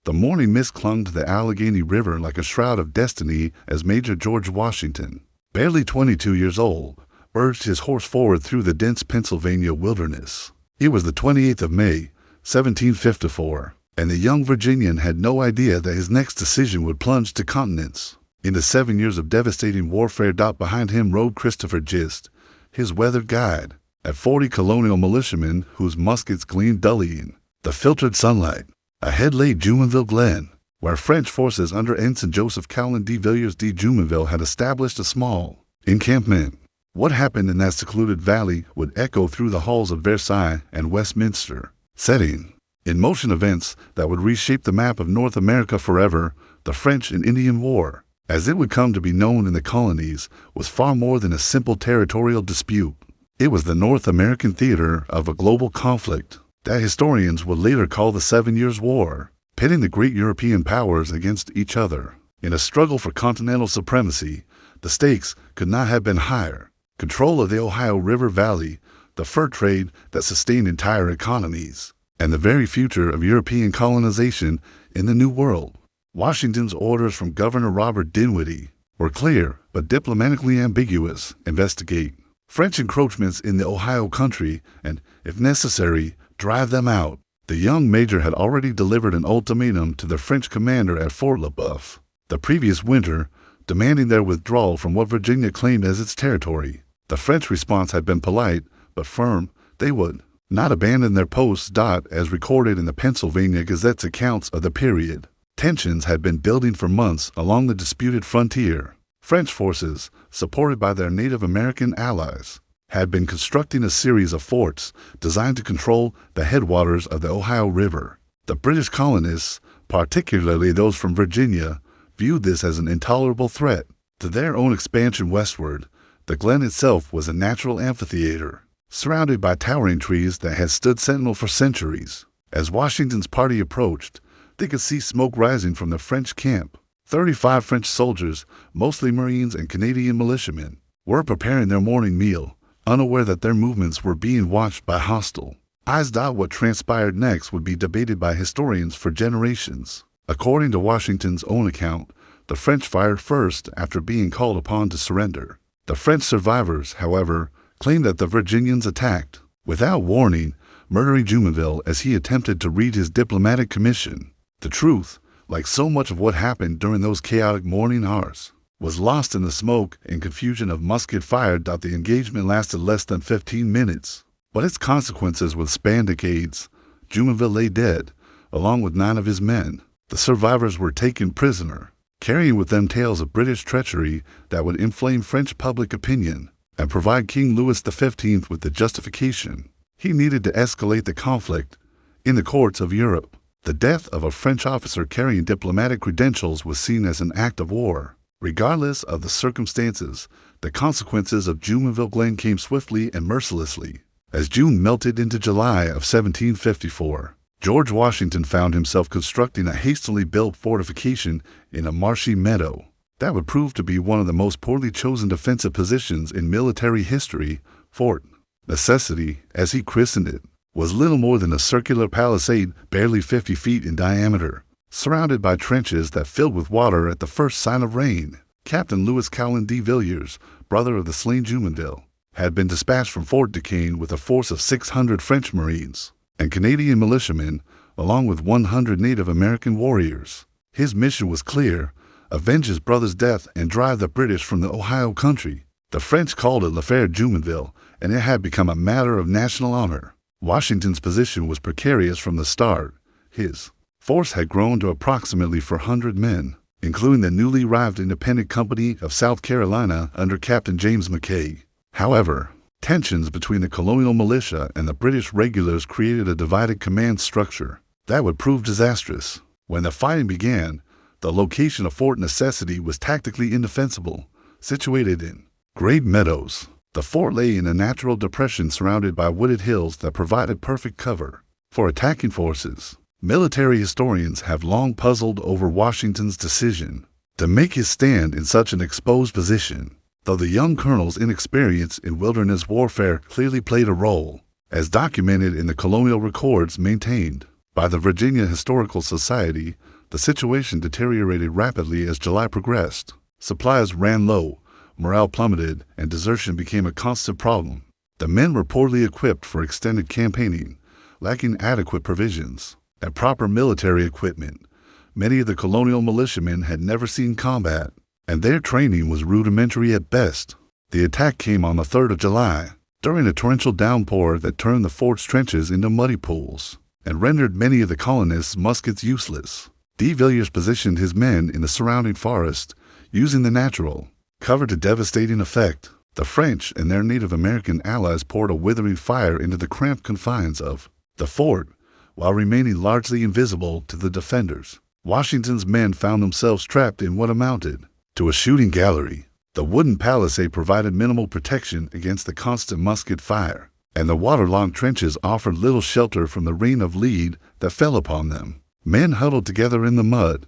The morning mist clung to the Allegheny River like a shroud of destiny as Major George Washington, barely 22 years old, urged his horse forward through the dense Pennsylvania wilderness. It was the 28th of May, 1754, and the young Virginian had no idea that his next decision would plunge to continents. Into 7 years of devastating warfare. Behind him rode Christopher Gist, his weathered guide, at 40 colonial militiamen whose muskets gleamed dully in the filtered sunlight. Ahead lay Jumonville Glen, where French forces under Ensign Joseph Callan de Villiers de Jumonville had established a small encampment. What happened in that secluded valley would echo through the halls of Versailles and Westminster, setting in motion events that would reshape the map of North America forever. The French and Indian War, as it would come to be known in the colonies, was far more than a simple territorial dispute. It was the North American theater of a global conflict that historians would later call the 7 Years' War, pitting the great European powers against each other. In a struggle for continental supremacy, the stakes could not have been higher. Control of the Ohio River Valley, the fur trade that sustained entire economies, and the very future of European colonization in the New World. Washington's orders from Governor Robert Dinwiddie were clear but diplomatically ambiguous. Investigate French encroachments in the Ohio country and, if necessary, drive them out. The young major had already delivered an ultimatum to the French commander at Fort Le Boeuf the previous winter, demanding their withdrawal from what Virginia claimed as its territory. The French response had been polite but firm. They would not abandon their posts. As recorded in the Pennsylvania Gazette's accounts of the period, tensions had been building for months along the disputed frontier. French forces, supported by their Native American allies, had been constructing a series of forts designed to control the headwaters of the Ohio River. The British colonists, particularly those from Virginia, viewed this as an intolerable threat to their own expansion westward. The glen itself was a natural amphitheater, surrounded by towering trees that had stood sentinel for centuries. As Washington's party approached, they could see smoke rising from the French camp. 35 French soldiers, mostly Marines and Canadian militiamen, were preparing their morning meal, unaware that their movements were being watched by hostile eyes. What transpired next would be debated by historians for generations. According to Washington's own account, the French fired first after being called upon to surrender. The French survivors, however, claimed that the Virginians attacked without warning, murdering Jumonville as he attempted to read his diplomatic commission. The truth, like so much of what happened during those chaotic morning hours, was lost in the smoke and confusion of musket fire. The engagement lasted less than 15 minutes, but its consequences would span decades. Jumonville lay dead, along with 9 of his men. The survivors were taken prisoner, carrying with them tales of British treachery that would inflame French public opinion and provide King Louis XV with the justification he needed to escalate the conflict in the courts of Europe. The death of a French officer carrying diplomatic credentials was seen as an act of war. Regardless of the circumstances, the consequences of Jumonville Glen came swiftly and mercilessly. As June melted into July of 1754, George Washington found himself constructing a hastily built fortification in a marshy meadow that would prove to be one of the most poorly chosen defensive positions in military history. Fort Necessity, as he christened it, was little more than a circular palisade barely 50 feet in diameter, surrounded by trenches that filled with water at the first sign of rain. Captain Louis Callan de Villiers, brother of the slain Jumonville, had been dispatched from Fort Duquesne with a force of 600 French Marines and Canadian militiamen, along with 100 Native American warriors. His mission was clear: avenge his brother's death and drive the British from the Ohio country. The French called it l'affaire Jumonville, and it had become a matter of national honor. Washington's position was precarious from the start. His force had grown to approximately 400 men, including the newly arrived Independent Company of South Carolina under Captain James Mackay. However, tensions between the colonial militia and the British regulars created a divided command structure that would prove disastrous. When the fighting began, the location of Fort Necessity was tactically indefensible. Situated in great meadows, the fort lay in a natural depression surrounded by wooded hills that provided perfect cover for attacking forces. Military historians have long puzzled over Washington's decision to make his stand in such an exposed position, though the young colonel's inexperience in wilderness warfare clearly played a role, as documented in the colonial records maintained by the Virginia Historical Society. The situation deteriorated rapidly as July progressed. Supplies ran low, morale plummeted, and desertion became a constant problem. The men were poorly equipped for extended campaigning, lacking adequate provisions and proper military equipment. Many of the colonial militiamen had never seen combat, and their training was rudimentary at best. The attack came on the 3rd of July, during a torrential downpour that turned the fort's trenches into muddy pools and rendered many of the colonists' muskets useless. De Villiers positioned his men in the surrounding forest, using the natural cover to devastating effect. The French and their Native American allies poured a withering fire into the cramped confines of the fort, while remaining largely invisible to the defenders. Washington's men found themselves trapped in what amounted to a shooting gallery. The wooden palisade provided minimal protection against the constant musket fire, and the waterlogged trenches offered little shelter from the rain of lead that fell upon them. Men huddled together in the mud,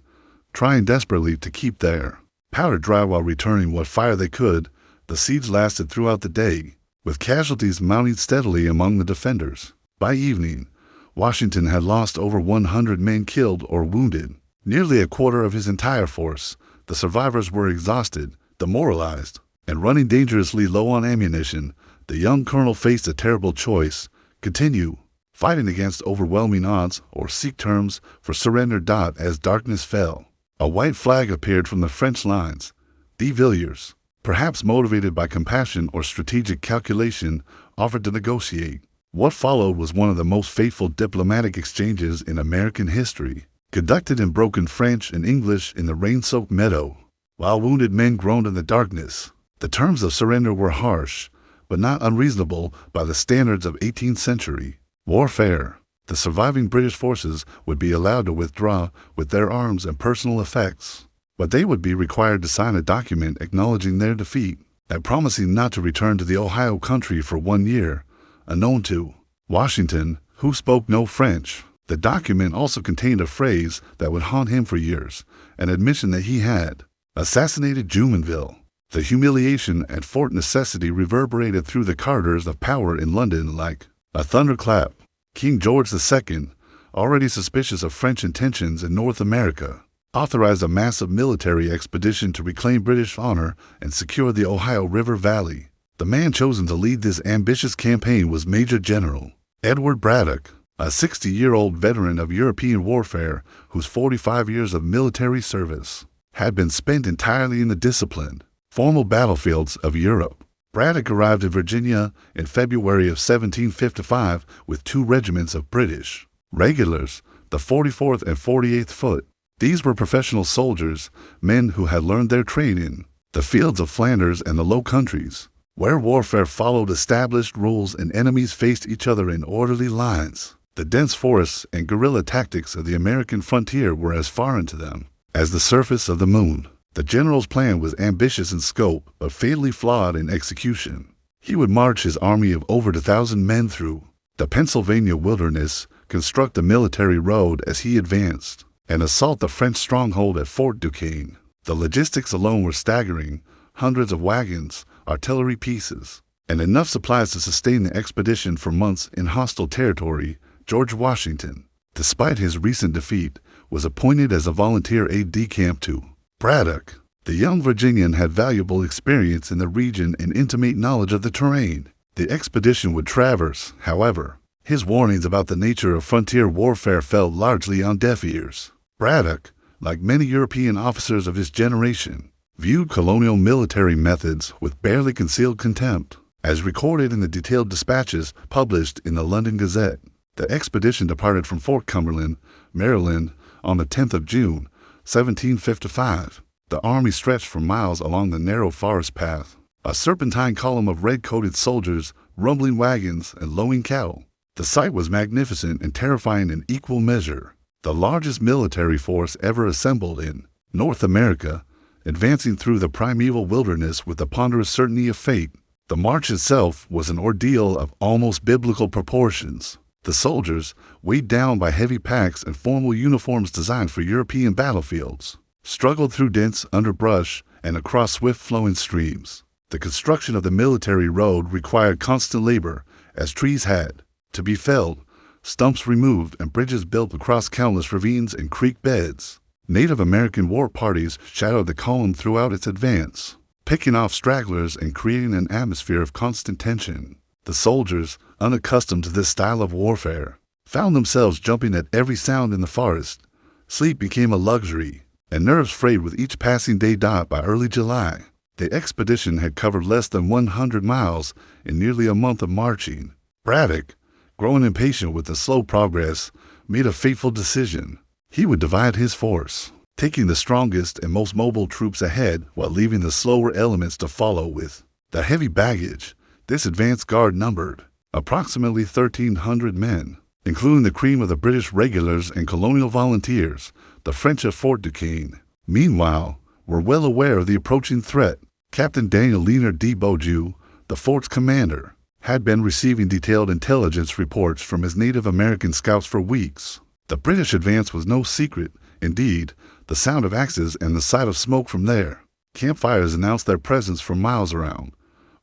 trying desperately to keep their powder dry while returning what fire they could. The siege lasted throughout the day, with casualties mounting steadily among the defenders. By evening, Washington had lost over 100 men killed or wounded, nearly a quarter of his entire force. The survivors were exhausted, demoralized, and running dangerously low on ammunition. The young colonel faced a terrible choice: continue fighting against overwhelming odds or seek terms for surrender. As darkness fell, a white flag appeared from the French lines. De Villiers, perhaps motivated by compassion or strategic calculation, offered to negotiate. What followed was one of the most fateful diplomatic exchanges in American history, conducted in broken French and English in the rain-soaked meadow, while wounded men groaned in the darkness. The terms of surrender were harsh, but not unreasonable by the standards of 18th century warfare. The surviving British forces would be allowed to withdraw with their arms and personal effects, but they would be required to sign a document acknowledging their defeat and promising not to return to the Ohio country for 1 year, unknown to Washington, who spoke no French. The document also contained a phrase that would haunt him for years, an admission that he had assassinated Jumonville. The humiliation at Fort Necessity reverberated through the corridors of power in London like a thunderclap. King George II, already suspicious of French intentions in North America, authorized a massive military expedition to reclaim British honor and secure the Ohio River Valley. The man chosen to lead this ambitious campaign was Major General Edward Braddock, a 60-year-old veteran of European warfare whose 45 years of military service had been spent entirely in the disciplined, formal battlefields of Europe. Braddock arrived in Virginia in February of 1755 with 2 regiments of British regulars, the 44th and 48th Foot. These were professional soldiers, men who had learned their trade in the fields of Flanders and the Low Countries, where warfare followed established rules and enemies faced each other in orderly lines. The dense forests and guerrilla tactics of the American frontier were as foreign to them as the surface of the moon. The general's plan was ambitious in scope, but fatally flawed in execution. He would march his army of over 1,000 men through the Pennsylvania wilderness, construct a military road as he advanced, and assault the French stronghold at Fort Duquesne. The logistics alone were staggering: hundreds of wagons, artillery pieces, and enough supplies to sustain the expedition for months in hostile territory. George Washington, despite his recent defeat, was appointed as a volunteer aide-de-camp to Braddock. The young Virginian had valuable experience in the region and intimate knowledge of the terrain the expedition would traverse. However, his warnings about the nature of frontier warfare fell largely on deaf ears. Braddock, like many European officers of his generation, viewed colonial military methods with barely concealed contempt. As recorded in the detailed dispatches published in the London Gazette, the expedition departed from Fort Cumberland, Maryland, on the 10th of June, 1755. The army stretched for miles along the narrow forest path, a serpentine column of red-coated soldiers, rumbling wagons, and lowing cattle. The sight was magnificent and terrifying in equal measure. The largest military force ever assembled in North America, advancing through the primeval wilderness with the ponderous certainty of fate. The march itself was an ordeal of almost biblical proportions. The soldiers, weighed down by heavy packs and formal uniforms designed for European battlefields, struggled through dense underbrush and across swift-flowing streams. The construction of the military road required constant labor, as trees had to be felled, stumps removed, and bridges built across countless ravines and creek beds. Native American war parties shadowed the column throughout its advance, picking off stragglers and creating an atmosphere of constant tension. The soldiers, unaccustomed to this style of warfare, found themselves jumping at every sound in the forest. Sleep became a luxury, and nerves frayed with each passing day. By early July, the expedition had covered less than 100 miles in nearly a month of marching. Braddock, growing impatient with the slow progress, made a fateful decision. He would divide his force, taking the strongest and most mobile troops ahead while leaving the slower elements to follow with the heavy baggage. This advance guard numbered approximately 1,300 men, including the cream of the British regulars and colonial volunteers. The French at Fort Duquesne, meanwhile, were well aware of the approaching threat. Captain Daniel Leonard de Beaujeu, the fort's commander, had been receiving detailed intelligence reports from his Native American scouts for weeks. The British advance was no secret. Indeed, the sound of axes and the sight of smoke from their campfires announced their presence for miles around.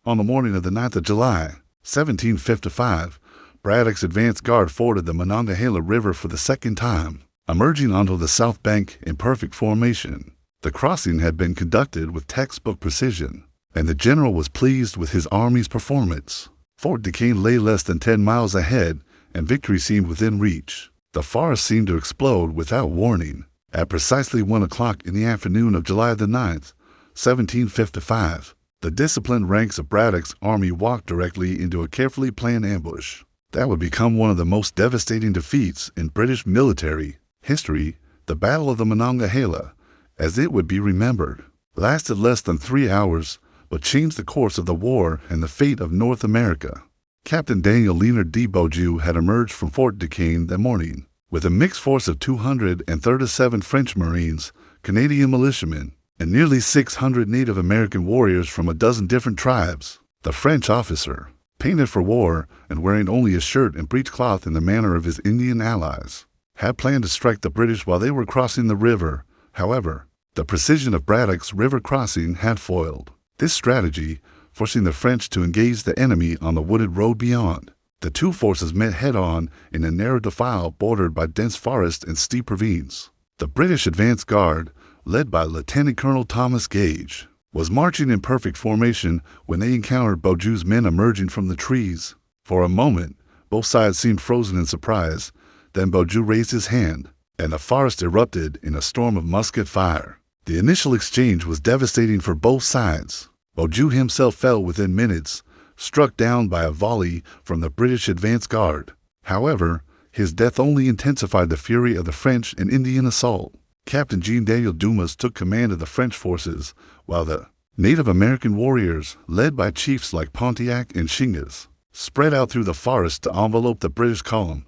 On the morning of the 9th of July, 1755, Braddock's advance guard forded the Monongahela River for the second time, emerging onto the south bank in perfect formation. The crossing had been conducted with textbook precision, and the general was pleased with his army's performance. Fort Duquesne lay less than 10 miles ahead, and victory seemed within reach. The forest seemed to explode without warning. At precisely 1 o'clock in the afternoon of July the 9th, 1755, the disciplined ranks of Braddock's army walked directly into a carefully planned ambush that would become one of the most devastating defeats in British military history. The Battle of the Monongahela, as it would be remembered, lasted less than 3 hours, but changed the course of the war and the fate of North America. Captain Daniel Leonard de Beaujeu had emerged from Fort Duquesne that morning with a mixed force of 237 French Marines, Canadian militiamen, and nearly 600 Native American warriors from a dozen different tribes. The French officer, painted for war and wearing only a shirt and breechcloth in the manner of his Indian allies, had planned to strike the British while they were crossing the river. However, the precision of Braddock's river crossing had foiled this strategy, forcing the French to engage the enemy on the wooded road beyond. The two forces met head-on in a narrow defile bordered by dense forest and steep ravines. The British advance guard, led by Lieutenant Colonel Thomas Gage, was marching in perfect formation when they encountered Beaujeu's men emerging from the trees. For a moment, both sides seemed frozen in surprise. Then Beaujeu raised his hand, and the forest erupted in a storm of musket fire. The initial exchange was devastating for both sides. Beaujeu himself fell within minutes, struck down by a volley from the British advance guard. However, his death only intensified the fury of the French and Indian assault. Captain Jean-Daniel Dumas took command of the French forces, while the Native American warriors, led by chiefs like Pontiac and Shingas, spread out through the forest to envelope the British column.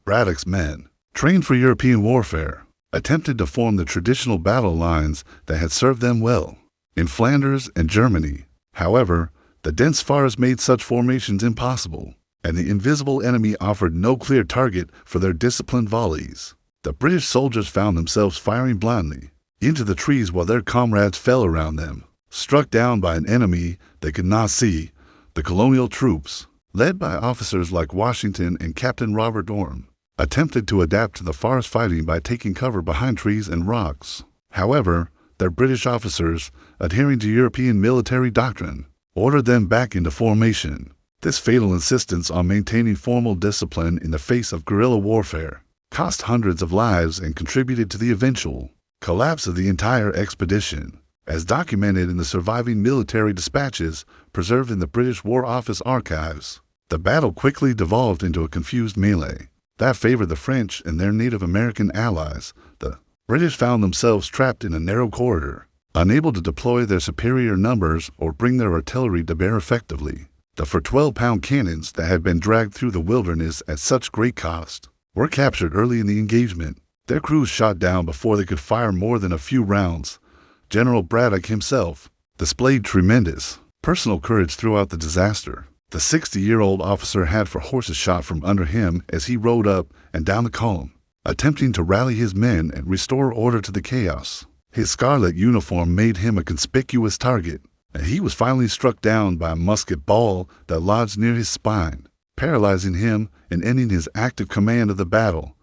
Braddock's men, trained for European warfare, attempted to form the traditional battle lines that had served them well in Flanders and Germany. However, the dense forest made such formations impossible, and the invisible enemy offered no clear target for their disciplined volleys. The British soldiers found themselves firing blindly into the trees while their comrades fell around them, struck down by an enemy they could not see. The colonial troops, led by officers like Washington and Captain Robert Orme, attempted to adapt to the forest fighting by taking cover behind trees and rocks. However, their British officers, adhering to European military doctrine, ordered them back into formation. This fatal insistence on maintaining formal discipline in the face of guerrilla warfare cost hundreds of lives and contributed to the eventual collapse of the entire expedition, as documented in the surviving military dispatches preserved in the British War Office archives. The battle quickly devolved into a confused melee that favored the French and their Native American allies. The British found themselves trapped in a narrow corridor, unable to deploy their superior numbers or bring their artillery to bear effectively. The 12-pound cannons that had been dragged through the wilderness at such great cost were captured early in the engagement, their crews shot down before they could fire more than a few rounds. General Braddock himself displayed tremendous personal courage throughout the disaster. The 60-year-old officer had four horses shot from under him as he rode up and down the column, attempting to rally his men and restore order to the chaos. His scarlet uniform made him a conspicuous target, and he was finally struck down by a musket ball that lodged near his spine, paralyzing him and ending his active command of the battle.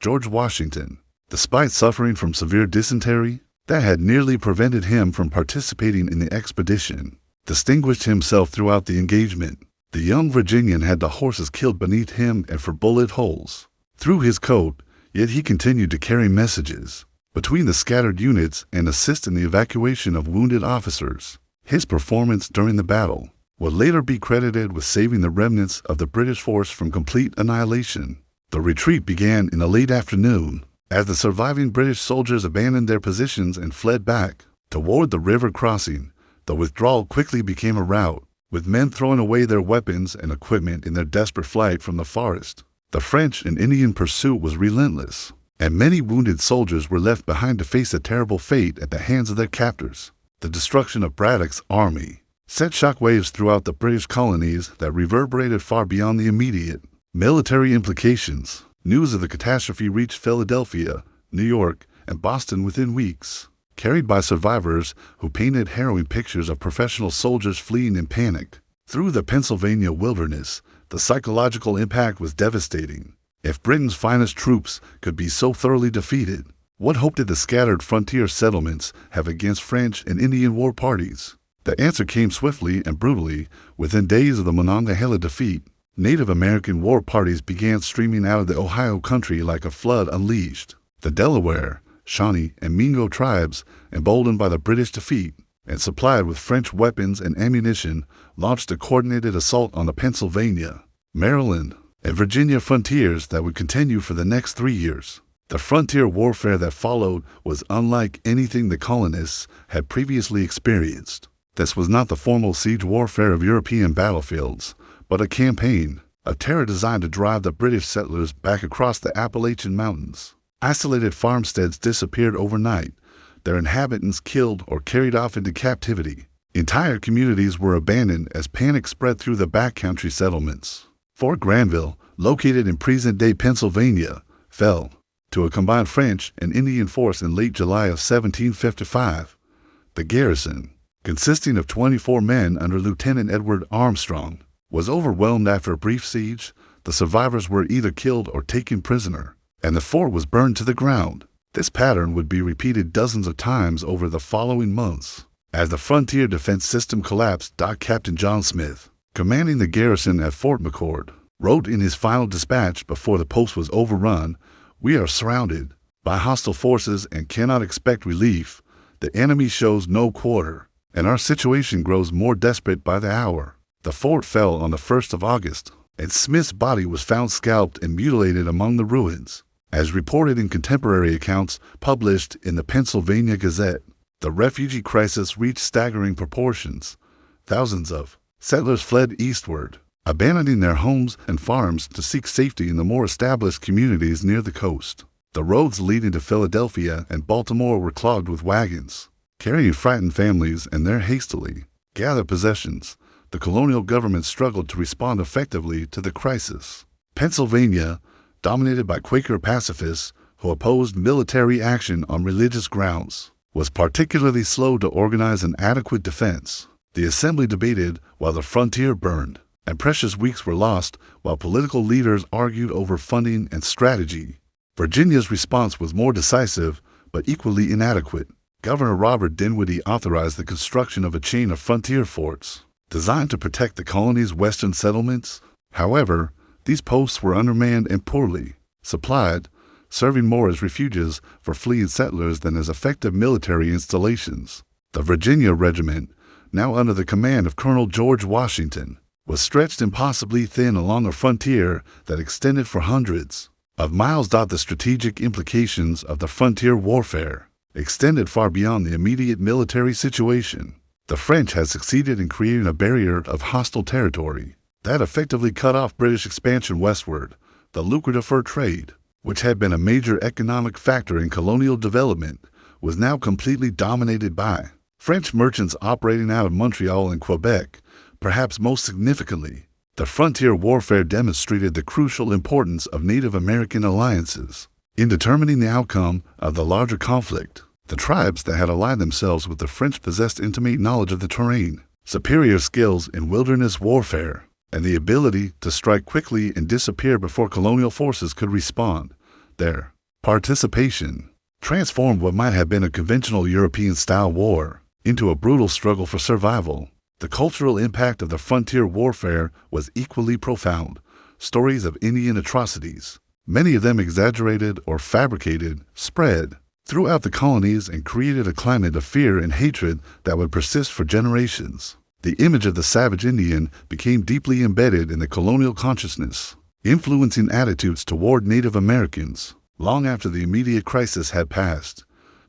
George Washington, Despite suffering from severe dysentery that had nearly prevented him from participating in the expedition, distinguished himself throughout the engagement. The young Virginian had the horses killed beneath him and for bullet holes through his coat, yet he continued to carry messages between the scattered units and assist in the evacuation of wounded officers. His performance during the battle would later be credited with saving the remnants of the British force from complete annihilation. The retreat began in the late afternoon as the surviving British soldiers abandoned their positions and fled back toward the river crossing. The withdrawal quickly became a rout, with men throwing away their weapons and equipment in their desperate flight from the forest. The French and Indian pursuit was relentless, and many wounded soldiers were left behind to face a terrible fate at the hands of their captors. The destruction of Braddock's army set shockwaves throughout the British colonies that reverberated far beyond the immediate military implications. News of the catastrophe reached Philadelphia, New York, and Boston within weeks, carried by survivors who painted harrowing pictures of professional soldiers fleeing in panic through the Pennsylvania wilderness. The psychological impact was devastating. If Britain's finest troops could be so thoroughly defeated, what hope did the scattered frontier settlements have against French and Indian war parties? The answer came swiftly and brutally. Within days of the Monongahela defeat, Native American war parties began streaming out of the Ohio country like a flood unleashed. The Delaware, Shawnee, and Mingo tribes, emboldened by the British defeat and supplied with French weapons and ammunition, launched a coordinated assault on the Pennsylvania, Maryland, and Virginia frontiers that would continue for the next 3 years. The frontier warfare that followed was unlike anything the colonists had previously experienced. This was not the formal siege warfare of European battlefields, but a campaign of terror designed to drive the British settlers back across the Appalachian Mountains. Isolated farmsteads disappeared overnight, their inhabitants killed or carried off into captivity. Entire communities were abandoned as panic spread through the backcountry settlements. Fort Granville, located in present-day Pennsylvania, fell to a combined French and Indian force in late July of 1755. The garrison, consisting of 24 men under Lieutenant Edward Armstrong, was overwhelmed after a brief siege. The survivors were either killed or taken prisoner, and the fort was burned to the ground. This pattern would be repeated dozens of times over the following months. As the frontier defense system collapsed, Captain John Smith, commanding the garrison at Fort McCord, wrote in his final dispatch before the post was overrun, "We are surrounded by hostile forces and cannot expect relief. The enemy shows no quarter, and our situation grows more desperate by the hour." The fort fell on the 1st of August, and Smith's body was found scalped and mutilated among the ruins. As reported in contemporary accounts published in the Pennsylvania Gazette, the refugee crisis reached staggering proportions. Thousands of settlers fled eastward, abandoning their homes and farms to seek safety in the more established communities near the coast. The roads leading to Philadelphia and Baltimore were clogged with wagons, carrying frightened families and their hastily gathered possessions. The colonial government struggled to respond effectively to the crisis. Pennsylvania, dominated by Quaker pacifists who opposed military action on religious grounds, was particularly slow to organize an adequate defense. The assembly debated while the frontier burned, and precious weeks were lost while political leaders argued over funding and strategy. Virginia's response was more decisive, but equally inadequate. Governor Robert Dinwiddie authorized the construction of a chain of frontier forts designed to protect the colony's western settlements. However, these posts were undermanned and poorly supplied, serving more as refuges for fleeing settlers than as effective military installations. The Virginia Regiment, now under the command of Colonel George Washington, was stretched impossibly thin along a frontier that extended for hundreds of miles. The strategic implications of the frontier warfare extended far beyond the immediate military situation. The French had succeeded in creating a barrier of hostile territory that effectively cut off British expansion westward. The lucrative fur trade, which had been a major economic factor in colonial development, was now completely dominated by French merchants operating out of Montreal and Quebec. Perhaps most significantly, the frontier warfare demonstrated the crucial importance of Native American alliances in determining the outcome of the larger conflict. The tribes that had allied themselves with the French possessed intimate knowledge of the terrain, superior skills in wilderness warfare, and the ability to strike quickly and disappear before colonial forces could respond. Their Participation transformed what might have been a conventional European-style war into a brutal struggle for survival. The cultural impact of the frontier warfare was equally profound. Stories of Indian atrocities, many of them exaggerated or fabricated, spread throughout the colonies and created a climate of fear and hatred that would persist for generations. The image of the savage Indian became deeply embedded in the colonial consciousness, influencing attitudes toward Native Americans. Long after the immediate crisis had passed,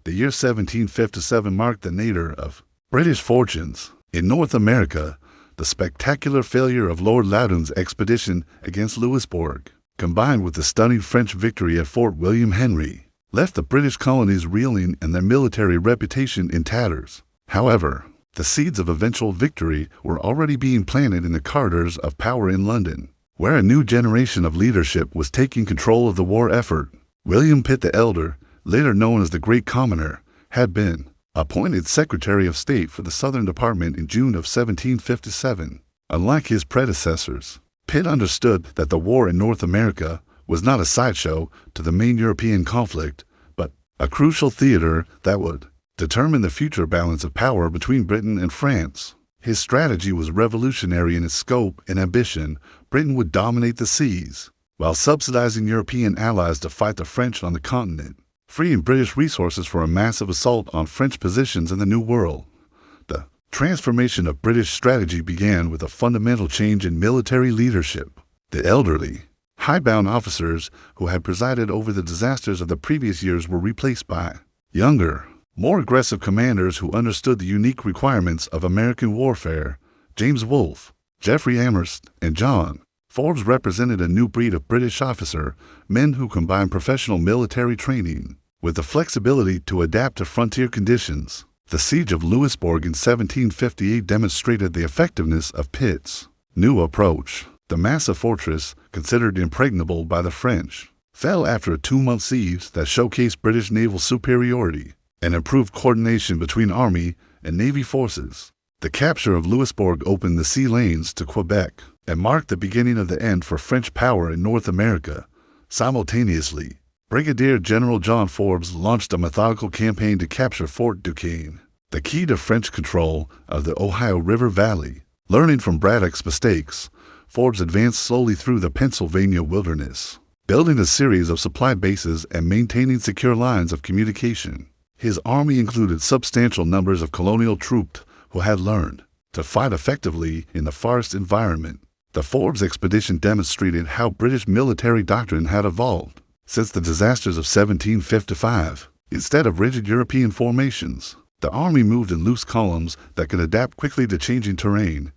the year 1757 marked the nadir of British fortunes. In North America, the spectacular failure of Lord Loudoun's expedition against Louisbourg, combined with the stunning French victory at Fort William Henry, left the British colonies reeling and their military reputation in tatters. However, the seeds of eventual victory were already being planted in the corridors of power in London, where a new generation of leadership was taking control of the war effort. William Pitt the Elder, later known as the Great Commoner, had been appointed Secretary of State for the Southern Department in June of 1757. Unlike his predecessors, Pitt understood that the war in North America was not a sideshow to the main European conflict, but a crucial theater that would determine the future balance of power between Britain and France. His strategy was revolutionary in its scope and ambition. Britain would dominate the seas, while subsidizing European allies to fight the French on the continent, freeing British resources for a massive assault on French positions in the New World. The transformation of British strategy began with a fundamental change in military leadership. The elderly, hidebound officers who had presided over the disasters of the previous years were replaced by younger, more aggressive commanders who understood the unique requirements of American warfare. James Wolfe, Jeffrey Amherst, and John Forbes represented a new breed of British officer, men who combined professional military training with the flexibility to adapt to frontier conditions. The siege of Louisbourg in 1758 demonstrated the effectiveness of Pitt's new approach. The massive fortress, considered impregnable by the French, fell after a 2-month siege that showcased British naval superiority and improved coordination between Army and Navy forces. The capture of Louisbourg opened the sea lanes to Quebec and marked the beginning of the end for French power in North America. Simultaneously, Brigadier General John Forbes launched a methodical campaign to capture Fort Duquesne, the key to French control of the Ohio River Valley. Learning from Braddock's mistakes, Forbes advanced slowly through the Pennsylvania wilderness, building a series of supply bases and maintaining secure lines of communication. His army included substantial numbers of colonial troops who had learned to fight effectively in the forest environment. The Forbes expedition demonstrated how British military doctrine had evolved since the disasters of 1755. Instead of rigid European formations, the army moved in loose columns that could adapt quickly to changing terrain.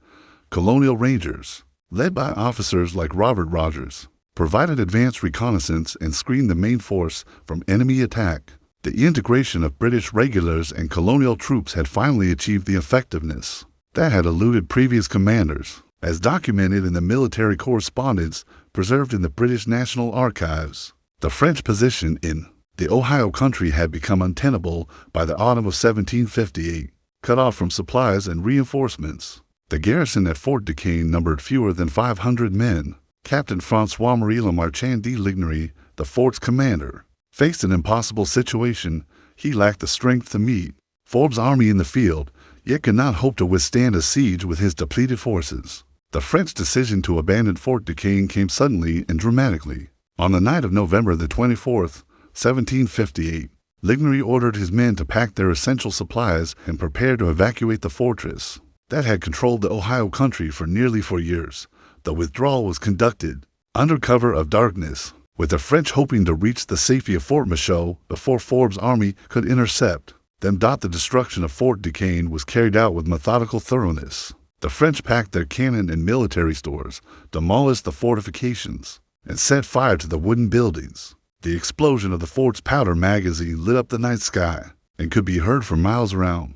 Colonial Rangers, led by officers like Robert Rogers, provided advanced reconnaissance and screened the main force from enemy attack. The integration of British regulars and colonial troops had finally achieved the effectiveness that had eluded previous commanders, as documented in the military correspondence preserved in the British National Archives. The French position in the Ohio country had become untenable by the autumn of 1758, cut off from supplies and reinforcements. The garrison at Fort Duquesne numbered fewer than 500 men. Captain François-Marie Lamarchand de Lignery, the fort's commander, faced an impossible situation. He lacked the strength to meet Forbes' army in the field, yet could not hope to withstand a siege with his depleted forces. The French decision to abandon Fort Duquesne came suddenly and dramatically. On the night of November the 24th, 1758, Lignery ordered his men to pack their essential supplies and prepare to evacuate the fortress that had controlled the Ohio country for nearly 4 years. The withdrawal was conducted under cover of darkness, with the French hoping to reach the safety of Fort Michaud before Forbes' army could intercept them. The destruction of Fort Duquesne was carried out with methodical thoroughness. The French packed their cannon and military stores, demolished the fortifications, and set fire to the wooden buildings. The explosion of the fort's powder magazine lit up the night sky and could be heard for miles around.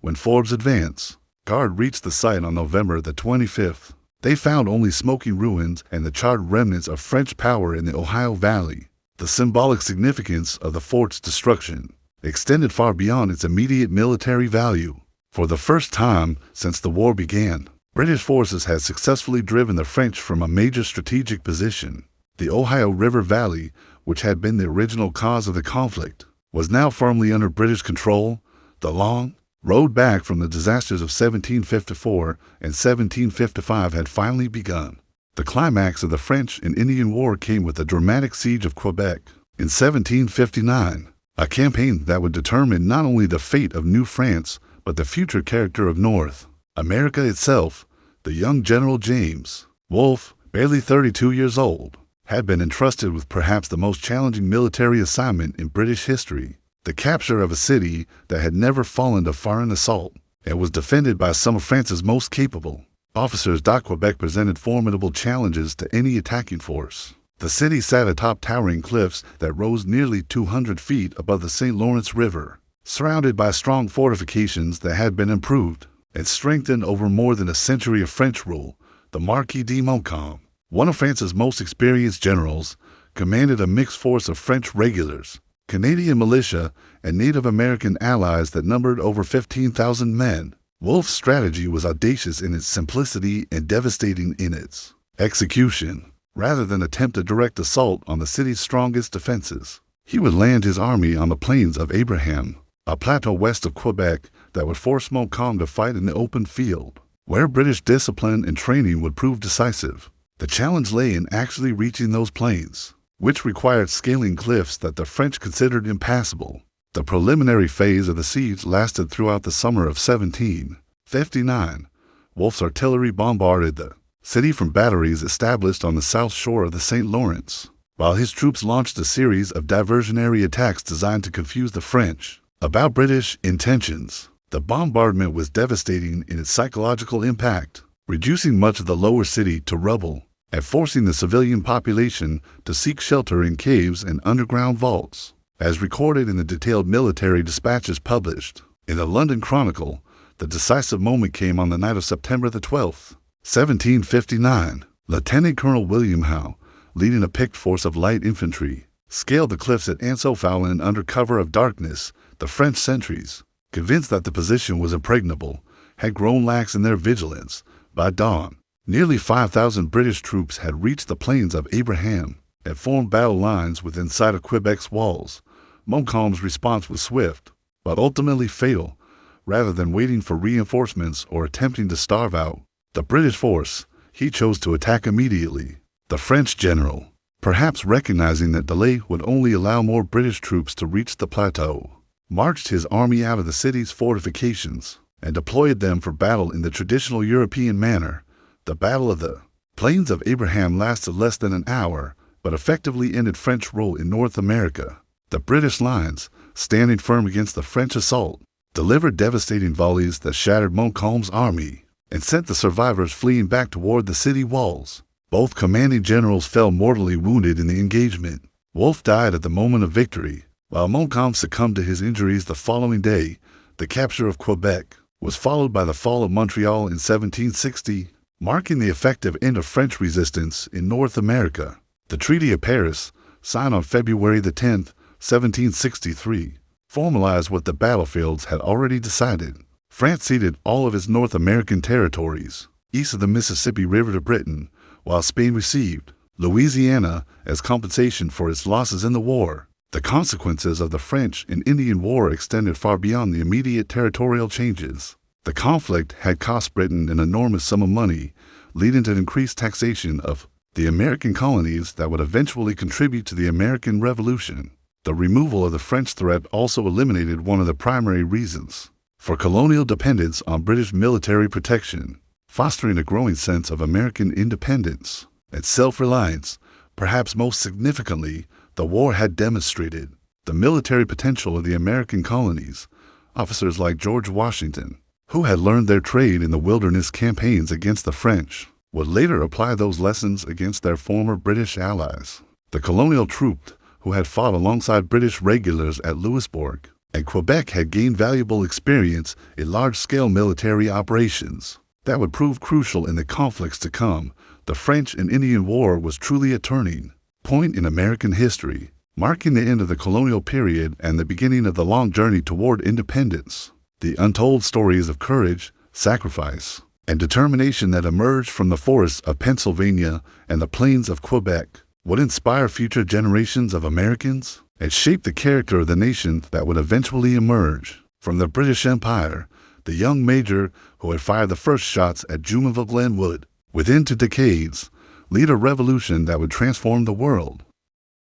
When Forbes' advance guard reached the site on November the 25th, they found only smoking ruins and the charred remnants of French power in the Ohio Valley. The symbolic significance of the fort's destruction extended far beyond its immediate military value. For the first time since the war began, British forces had successfully driven the French from a major strategic position. The Ohio River Valley which had been the original cause of the conflict, was now firmly under British control. The long road back from the disasters of 1754 and 1755 had finally begun. The climax of the French and Indian War came with the dramatic siege of Quebec in 1759, a campaign that would determine not only the fate of New France, but the future character of North America itself. The young General James Wolfe, barely 32 years old, had been entrusted with perhaps the most challenging military assignment in British history, the capture of a city that had never fallen to foreign assault and was defended by some of France's most capable officers. Quebec presented formidable challenges to any attacking force. The city sat atop towering cliffs that rose nearly 200 feet above the St. Lawrence River, surrounded by strong fortifications that had been improved and strengthened over more than a century of French rule. The Marquis de Montcalm, one of France's most experienced generals, commanded a mixed force of French regulars, Canadian militia, and Native American allies that numbered over 15,000 men. Wolfe's strategy was audacious in its simplicity and devastating in its execution. Rather than attempt a direct assault on the city's strongest defenses, he would land his army on the plains of Abraham, a plateau west of Quebec that would force Montcalm to fight in the open field, where British discipline and training would prove decisive. The challenge lay in actually reaching those plains, which required scaling cliffs that the French considered impassable. The preliminary phase of the siege lasted throughout the summer of 1759. Wolfe's artillery bombarded the city from batteries established on the south shore of the St. Lawrence, while his troops launched a series of diversionary attacks designed to confuse the French about British intentions. The bombardment was devastating in its psychological impact, reducing much of the lower city to rubble and forcing the civilian population to seek shelter in caves and underground vaults. As recorded in the detailed military dispatches published in the London Chronicle, the decisive moment came on the night of September the 12th, 1759. Lieutenant Colonel William Howe, leading a picked force of light infantry, scaled the cliffs at Anso-Fowlin under cover of darkness. The French sentries, convinced that the position was impregnable, had grown lax in their vigilance. By dawn, nearly 5,000 British troops had reached the plains of Abraham and formed battle lines within sight of Quebec's walls. Montcalm's response was swift, but ultimately fatal. Rather than waiting for reinforcements or attempting to starve out the British force, he chose to attack immediately. The French general, perhaps recognizing that delay would only allow more British troops to reach the plateau, marched his army out of the city's fortifications and deployed them for battle in the traditional European manner. The Battle of the Plains of Abraham lasted less than an hour, but effectively ended French rule in North America. The British lines, standing firm against the French assault, delivered devastating volleys that shattered Montcalm's army and sent the survivors fleeing back toward the city walls. Both commanding generals fell mortally wounded in the engagement. Wolfe died at the moment of victory, while Montcalm succumbed to his injuries the following day. The capture of Quebec was followed by the fall of Montreal in 1760, marking the effective end of French resistance in North America. The Treaty of Paris, signed on February the 10th, 1763, formalized what the battlefields had already decided. France ceded all of its North American territories east of the Mississippi River to Britain, while Spain received Louisiana as compensation for its losses in the war. The consequences of the French and Indian War extended far beyond the immediate territorial changes. The conflict had cost Britain an enormous sum of money, leading to increased taxation of the American colonies that would eventually contribute to the American Revolution. The removal of the French threat also eliminated one of the primary reasons for colonial dependence on British military protection, fostering a growing sense of American independence and self-reliance. Perhaps most significantly, the war had demonstrated the military potential of the American colonies. Officers like George Washington, who had learned their trade in the wilderness campaigns against the French, would later apply those lessons against their former British allies. The colonial troops, who had fought alongside British regulars at Louisbourg and Quebec, had gained valuable experience in large-scale military operations that would prove crucial in the conflicts to come. The French and Indian War was truly a turning point in American history, marking the end of the colonial period and the beginning of the long journey toward independence. The untold stories of courage, sacrifice, and determination that emerged from the forests of Pennsylvania and the plains of Quebec would inspire future generations of Americans and shape the character of the nation that would eventually emerge. From the British Empire, the young major who had fired the first shots at Jumonville Glen would, within 2 decades, lead a revolution that would transform the world.